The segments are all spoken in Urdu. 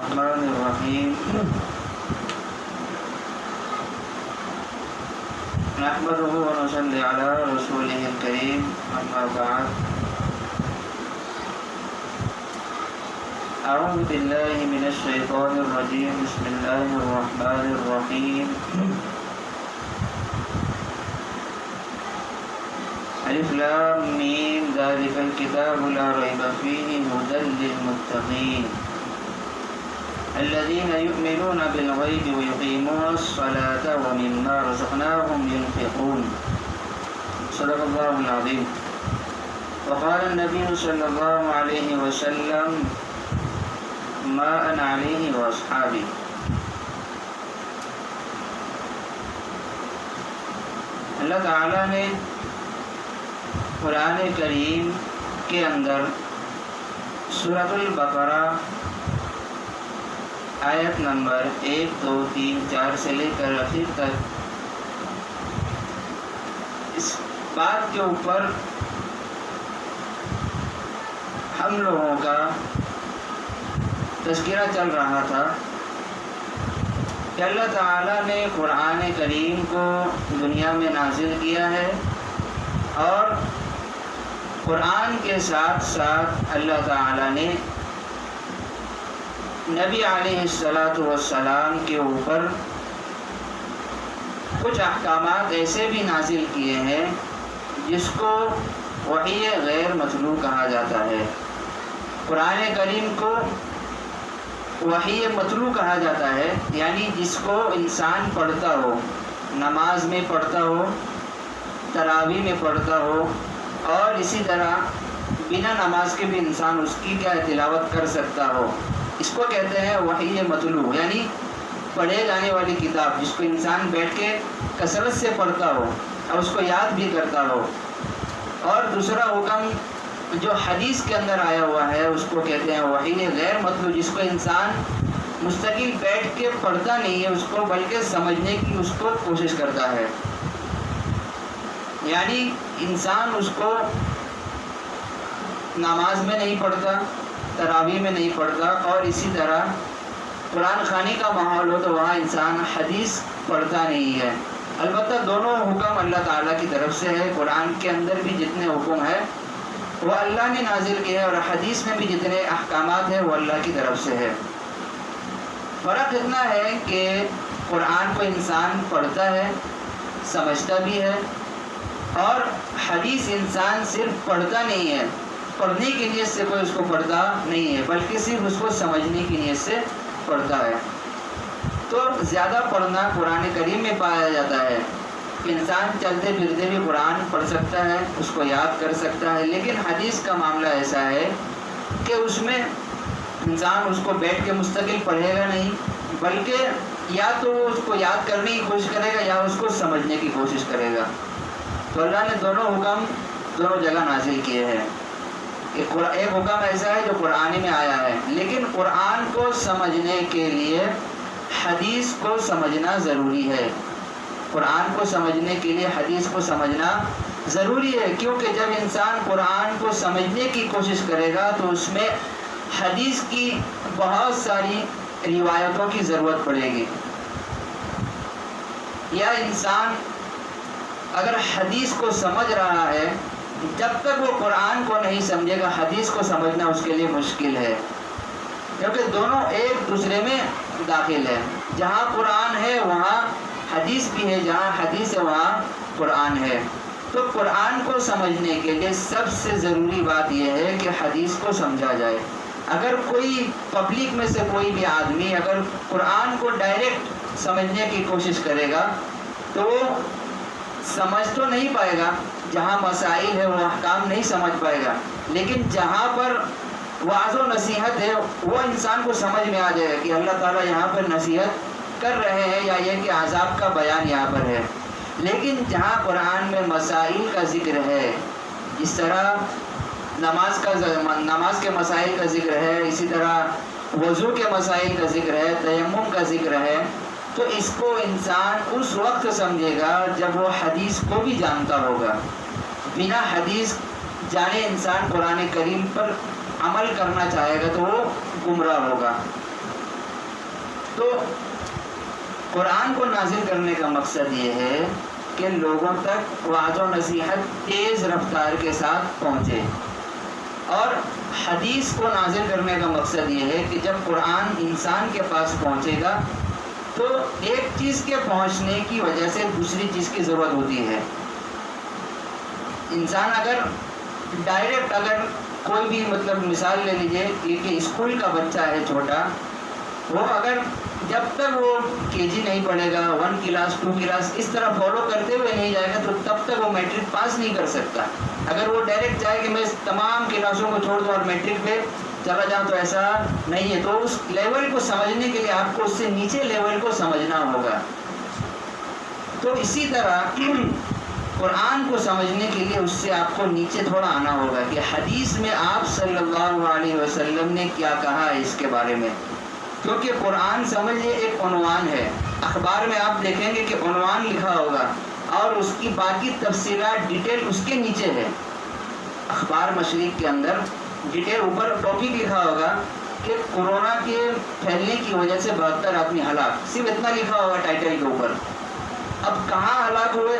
الرحمن الرحیم نحمده ونصلي على رسوله الكريم اما بعد اعوذ بالله من الشیطان الرجیم بسم اللہ الرحمن الرحیم الف لام میم ذلك الكتاب لا ريب فيه هدى للمتقين الذين يؤمنون بالغيب ويقيمون الصلاة ومما رزقناهم ينفقون صدق الله العظيم. وقال النبي صلى الله عليه وسلم ما أنا عليه وأصحابي. اللہ تعالیٰ نے قرآن کریم کے اندر سورۃ البقرہ آیت نمبر 1 2 3 4 سے لے کر آخر تک اس بات کے اوپر ہم لوگوں کا تذکرہ چل رہا تھا کہ اللہ تعالیٰ نے قرآن کریم کو دنیا میں نازل کیا ہے اور قرآن کے ساتھ ساتھ اللہ تعالیٰ نے نبی علیہ السلام کے اوپر کچھ احکامات ایسے بھی نازل کیے ہیں جس کو وحی غیر مطلوع کہا جاتا ہے. قرآن کریم کو وحی مطلوع کہا جاتا ہے، یعنی جس کو انسان پڑھتا ہو، نماز میں پڑھتا ہو، تراویح میں پڑھتا ہو، اور اسی طرح بنا نماز کے بھی انسان اس کی تلاوت کر سکتا ہو. اس کو کہتے ہیں وحی مطلوع، یعنی پڑھے جانے والی کتاب جس کو انسان بیٹھ کے کثرت سے پڑھتا ہو اور اس کو یاد بھی کرتا ہو. اور دوسرا حکم جو حدیث کے اندر آیا ہوا ہے اس کو کہتے ہیں وحی غیر مطلوع، جس کو انسان مستقل بیٹھ کے پڑھتا نہیں ہے اس کو، بلکہ سمجھنے کی اس کو کوشش کرتا ہے. یعنی انسان اس کو نماز میں نہیں پڑھتا، تراویح میں نہیں پڑھتا، اور اسی طرح قرآن خوانی کا ماحول ہو تو وہاں انسان حدیث پڑھتا نہیں ہے. البتہ دونوں حکم اللہ تعالیٰ کی طرف سے ہے. قرآن کے اندر بھی جتنے حکم ہیں وہ اللہ نے نازل کیے ہیں، اور حدیث میں بھی جتنے احکامات ہیں وہ اللہ کی طرف سے ہے. فرق اتنا ہے کہ قرآن کو انسان پڑھتا ہے، سمجھتا بھی ہے، اور حدیث انسان صرف پڑھتا نہیں ہے، پڑھنے کی نیت سے کوئی اس کو پڑھتا نہیں ہے، بلکہ صرف اس کو سمجھنے کی نیت سے پڑھتا ہے. تو زیادہ پڑھنا قرآن کریم میں پایا جاتا ہے. انسان چلتے پھرتے بھی قرآن پڑھ سکتا ہے، اس کو یاد کر سکتا ہے، لیکن حدیث کا معاملہ ایسا ہے کہ اس میں انسان اس کو بیٹھ کے مستقل پڑھے گا نہیں، بلکہ یا تو وہ اس کو یاد کرنے کی کوشش کرے گا یا اس کو سمجھنے کی کوشش کرے گا. تو اللہ نے دونوں حکم دونوں جگہ نازل کیے ہیں. ایک حکم ایسا ہے جو قرآن میں آیا ہے، لیکن قرآن کو سمجھنے کے لیے حدیث کو سمجھنا ضروری ہے. قرآن کو سمجھنے کے لیے حدیث کو سمجھنا ضروری ہے، کیونکہ جب انسان قرآن کو سمجھنے کی کوشش کرے گا تو اس میں حدیث کی بہت ساری روایتوں کی ضرورت پڑے گی. یا انسان اگر حدیث کو سمجھ رہا ہے، جب تک وہ قرآن کو نہیں سمجھے گا حدیث کو سمجھنا اس کے لیے مشکل ہے، کیونکہ دونوں ایک دوسرے میں داخل ہے. جہاں قرآن ہے وہاں حدیث بھی ہے، جہاں حدیث ہے وہاں قرآن ہے. تو قرآن کو سمجھنے کے لیے سب سے ضروری بات یہ ہے کہ حدیث کو سمجھا جائے. اگر کوئی پبلک میں سے کوئی بھی آدمی اگر قرآن کو ڈائریکٹ سمجھنے کی کوشش کرے گا تو وہ سمجھ تو نہیں پائے گا، جہاں مسائل ہے وہ احکام نہیں سمجھ پائے گا، لیکن جہاں پر وعظ و نصیحت ہے وہ انسان کو سمجھ میں آ جائے گا کہ اللہ تعالیٰ یہاں پر نصیحت کر رہے ہیں یا یہ کہ عذاب کا بیان یہاں پر ہے. لیکن جہاں قرآن میں مسائل کا ذکر ہے، اس طرح نماز کے مسائل کا ذکر ہے، اسی طرح وضو کے مسائل کا ذکر ہے، تیمم کا ذکر ہے، تو اس کو انسان اس وقت سمجھے گا جب وہ حدیث کو بھی جانتا ہوگا. بنا حدیث جانے انسان قرآن کریم پر عمل کرنا چاہے گا تو وہ گمراہ ہوگا. قرآن کو نازل کرنے کا مقصد یہ ہے کہ لوگوں تک وعظ و نصیحت تیز رفتار کے ساتھ پہنچے، اور حدیث کو نازل کرنے کا مقصد یہ ہے کہ جب قرآن انسان کے پاس پہنچے گا تو ایک چیز کے پہنچنے کی وجہ سے دوسری چیز کی ضرورت ہوتی ہے۔ انسان اگر ڈائریکٹ کوئی بھی مثال لے لیجئے کہ اسکول کا بچہ ہے چھوٹا، وہ اگر جب تک وہ KG نہیں پڑھے گا، 1 کلاس 2 کلاس اس طرح فالو کرتے ہوئے نہیں جائے گا تو تب تک وہ میٹرک پاس نہیں کر سکتا۔ اگر وہ ڈائریکٹ چاہے کہ میں تمام کلاسوں کو چھوڑ دوں اور میٹرک پہ چلا جاؤں تو ایسا نہیں ہے۔ تو اس لیول کو سمجھنے کے لیے آپ کو اس سے نیچے لیول کو سمجھنا ہوگا۔ تو اسی طرح قرآن کو سمجھنے کے لیے اس سے آپ کو نیچے تھوڑا آنا ہوگا کہ حدیث میں آپ صلی اللہ علیہ وسلم نے کیا کہا ہے اس کے بارے میں، کیونکہ قرآن سمجھے ایک عنوان ہے۔ اخبار میں آپ دیکھیں گے کہ عنوان لکھا ہوگا اور اس کی باقی تفصیلات ڈیٹیل اس کے نیچے ہے۔ اخبار مشرق کے اندر ڈیٹیل اوپر ٹاپک لکھا ہوگا کہ کورونا کے پھیلنے کی وجہ سے 72 آدمی ہلاک، صرف اتنا لکھا ہوگا ٹائٹل کے اوپر۔ اب کہاں ہلاک ہوئے،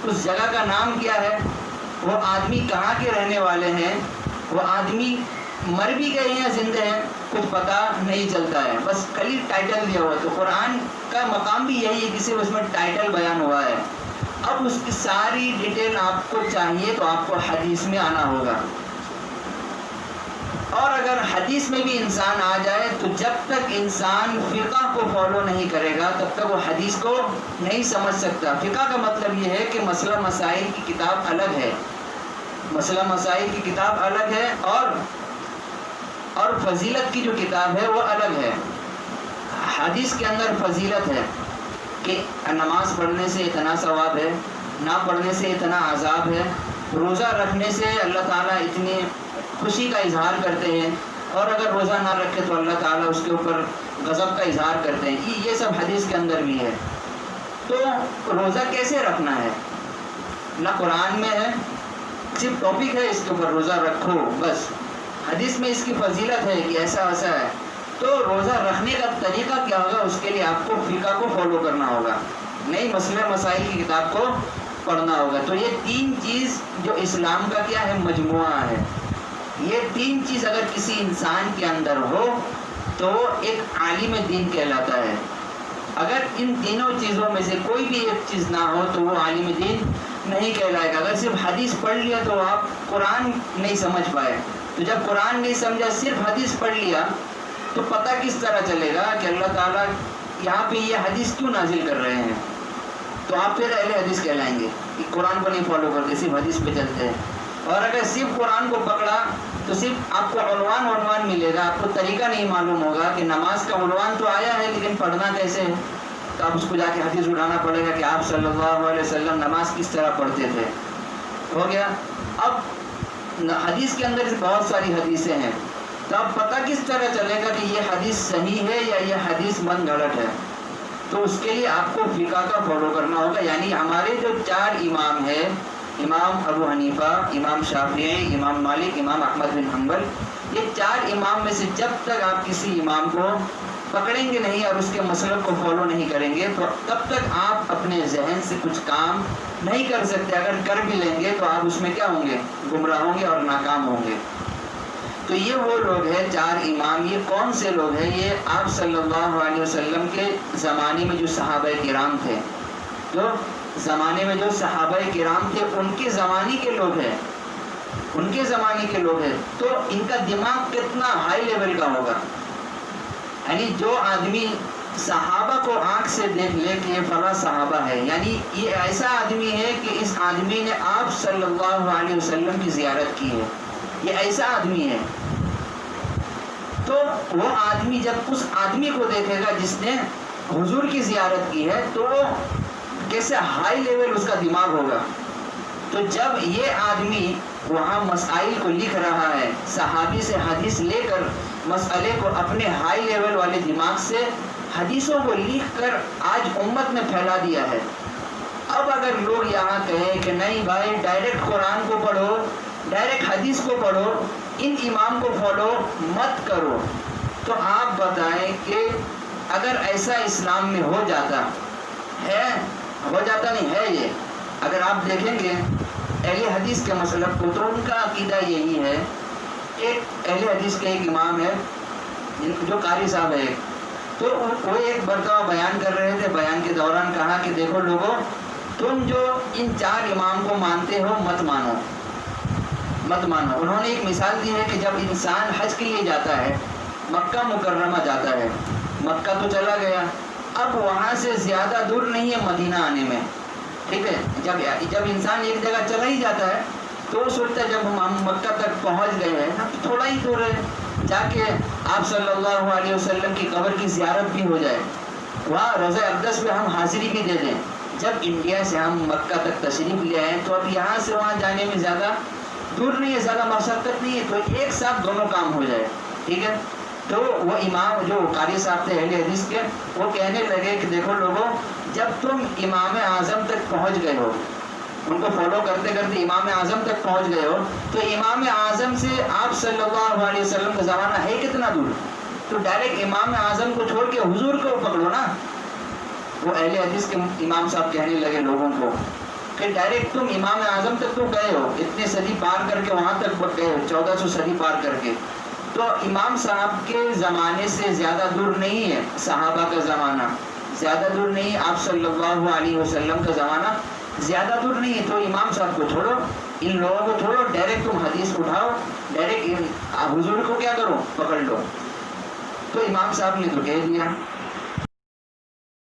اس جگہ کا نام کیا ہے، وہ آدمی کہاں کے رہنے والے ہیں، وہ آدمی مر بھی گئے ہیں زندہ ہیں، کچھ پتہ نہیں چلتا ہے، بس خالی ٹائٹل دیا ہوا ہے۔ تو قرآن کا مقام بھی یہی ہے کہ صرف اس میں ٹائٹل بیان ہوا ہے۔ اب اس کی ساری ڈیٹیل آپ کو چاہیے تو آپ کو حدیث میں آنا ہوگا، اور اگر حدیث میں بھی انسان آ جائے تو جب تک انسان فقہ کو فالو نہیں کرے گا تب تک وہ حدیث کو نہیں سمجھ سکتا۔ فقہ کا مطلب یہ ہے کہ مسئلہ مسائل کی کتاب الگ ہے، مسئلہ مسائل کی کتاب الگ ہے، اور فضیلت کی جو کتاب ہے وہ الگ ہے۔ حدیث کے اندر فضیلت ہے کہ نماز پڑھنے سے اتنا ثواب ہے، نہ پڑھنے سے اتنا عذاب ہے، روزہ رکھنے سے اللہ تعالیٰ اتنی خوشی کا اظہار کرتے ہیں، اور اگر روزہ نہ رکھے تو اللہ تعالیٰ اس کے اوپر غضب کا اظہار کرتے ہیں۔ یہ سب حدیث کے اندر بھی ہے۔ تو روزہ کیسے رکھنا ہے، نہ قرآن میں ہے، صرف ٹاپک ہے اس کے اوپر روزہ رکھو بس۔ حدیث میں اس کی فضیلت ہے کہ ایسا ایسا ہے۔ تو روزہ رکھنے کا طریقہ کیا ہوگا، اس کے لیے آپ کو فقہ کو فالو کرنا ہوگا، نئی مسئلہ مسائل کی کتاب کو پڑھنا ہوگا۔ تو یہ 3 چیز جو اسلام کا کیا ہے، مجموعہ ہے۔ یہ 3 چیز اگر کسی انسان کے اندر ہو تو وہ ایک عالم دین کہلاتا ہے۔ اگر ان تینوں چیزوں میں سے کوئی بھی ایک چیز نہ ہو تو وہ عالم دین نہیں کہلائے گا۔ اگر صرف حدیث پڑھ لیا تو آپ قرآن نہیں سمجھ پائے، تو جب قرآن نہیں سمجھا صرف حدیث پڑھ لیا تو پتہ کس طرح چلے گا کہ اللہ تعالیٰ یہاں پہ یہ حدیث کیوں نازل کر رہے ہیں؟ تو آپ پھر اہل حدیث کہلائیں گے کہ قرآن کو نہیں فالو کرتے، صرف حدیث پہ چلتے ہیں۔ اور اگر صرف قرآن کو پکڑا تو صرف آپ کو عنوان ملے گا، آپ کو طریقہ نہیں معلوم ہوگا کہ نماز کا عنوان تو آیا ہے لیکن پڑھنا کیسے ہے۔ تو آپ اس کو جا کے حدیث اٹھانا پڑے گا کہ آپ صلی اللہ علیہ وسلم نماز کس طرح پڑھتے تھے۔ ہو گیا۔ اب حدیث کے اندر بہت ساری حدیثیں ہیں، تو اب پتہ کس طرح چلے گا کہ یہ حدیث صحیح ہے یا یہ حدیث من گھڑت ہے؟ تو اس کے لیے آپ کو فقہ کا فالو کرنا ہوگا۔ یعنی ہمارے جو 4 امام ہیں، امام ابو حنیفہ، امام شافعی، امام مالک، امام احمد بن حنبل، یہ 4 امام میں سے جب تک آپ کسی امام کو پکڑیں گے نہیں اور اس کے مسلک کو فالو نہیں کریں گے تو تب تک آپ اپنے ذہن سے کچھ کام نہیں کر سکتے۔ اگر کر بھی لیں گے تو آپ اس میں کیا ہوں گے، گمراہ ہوں گے اور ناکام ہوں گے۔ تو یہ وہ لوگ ہیں 4 امام۔ یہ کون سے لوگ ہیں؟ یہ آپ صلی اللہ علیہ وسلم کے زمانے میں جو صحابہ کرام تھے، جو زمانے میں جو صحابہ کرام تھے ان کے زمانے کے لوگ ہیں، ان کے زمانے کے لوگ ہیں۔ تو ان کا دماغ کتنا ہائی لیول کا ہوگا، یعنی جو آدمی صحابہ کو آنکھ سے دیکھ لے کہ یہ فلاں صحابہ ہے، یعنی یہ ایسا آدمی ہے کہ اس آدمی نے آپ صلی اللہ علیہ وسلم کی زیارت کی ہے، یہ ایسا آدمی ہے۔ تو وہ آدمی جب اس آدمی کو دیکھے گا جس نے حضور کی زیارت کی ہے تو وہ کیسے ہائی لیول اس کا دماغ ہوگا۔ تو جب یہ آدمی وہاں مسائل کو لکھ رہا ہے، صحابی سے حدیث لے کر مسئلے کو اپنے ہائی لیول والے دماغ سے حدیثوں کو لکھ کر آج امت میں پھیلا دیا ہے۔ اب اگر لوگ یہاں کہیں کہ نہیں بھائی ڈائریکٹ قرآن کو پڑھو، ڈائریکٹ حدیث کو پڑھو، ان امام کو فالو مت کرو، تو آپ بتائیں کہ اگر ایسا اسلام میں ہو جاتا نہیں ہے یہ، اگر آپ دیکھیں گے اہل حدیث کے مسلک کو تو ان کا عقیدہ یہی ہے. ایک اہل حدیث کے ایک امام ہے جو قاری صاحب ہے، تو وہ ایک مرتبہ بیان کر رہے تھے، بیان کے دوران کہا کہ دیکھو لوگوں، تم جو ان 4 امام کو مانتے ہو مت مانو. انہوں نے ایک مثال دی ہے کہ جب انسان حج کے لیے جاتا ہے، مکہ مکرمہ جاتا ہے، مکہ تو چلا گیا، اب وہاں سے زیادہ دور نہیں ہے مدینہ آنے میں، ٹھیک ہے. جب انسان ایک جگہ چلا ہی جاتا ہے تو سوچتا ہے جب ہم مکہ تک پہنچ گئے ہیں اب تھوڑا ہی دور ہے، جا کے آپ صلی اللہ علیہ وسلم کی قبر کی زیارت بھی ہو جائے، وہاں روضہ اقدس میں ہم حاضری بھی دے دیں. جب انڈیا سے ہم مکہ تک تشریف لے آئے تو اب یہاں سے وہاں جانے میں زیادہ دور نہیں ہے، زیادہ مشقت نہیں ہے، تو ایک ساتھ دونوں کام ہو جائے، ٹھیک ہے. تو وہ امام جو قاری صاحب تھے اہل حدیث کے، وہ کہنے لگے کہ دیکھو لوگوں، جب تم امام اعظم تک پہنچ گئے ہو، ان کو فالو کرتے کرتے امام اعظم تک پہنچ گئے ہو، تو امام اعظم سے آپ صلی اللہ علیہ وسلم کا زمانہ ہے کتنا دور، تو ڈائریکٹ امام اعظم کو چھوڑ کے حضور کو پکڑو نا. وہ اہل حدیث کے امام صاحب کہنے لگے لوگوں کو کہ ڈائریکٹ تم امام اعظم تک تو گئے ہو، اتنے صدی پار کر کے وہاں تک گئے ہو، 1400 صدی پار کر کے، تو امام صاحب کے زمانے سے زیادہ دور نہیں ہے صحابہ کا زمانہ، زیادہ دور نہیں ہے آپ صلی اللہ علیہ وسلم کا زمانہ، زیادہ دور نہیں ہے. تو امام صاحب کو چھوڑو، ان لوگوں کو چھوڑو، ڈائریکٹ تم حدیث اٹھاؤ، ڈائریکٹ حضور کو کیا کرو، پکڑ لو. تو امام صاحب نے تو کہہ دیا.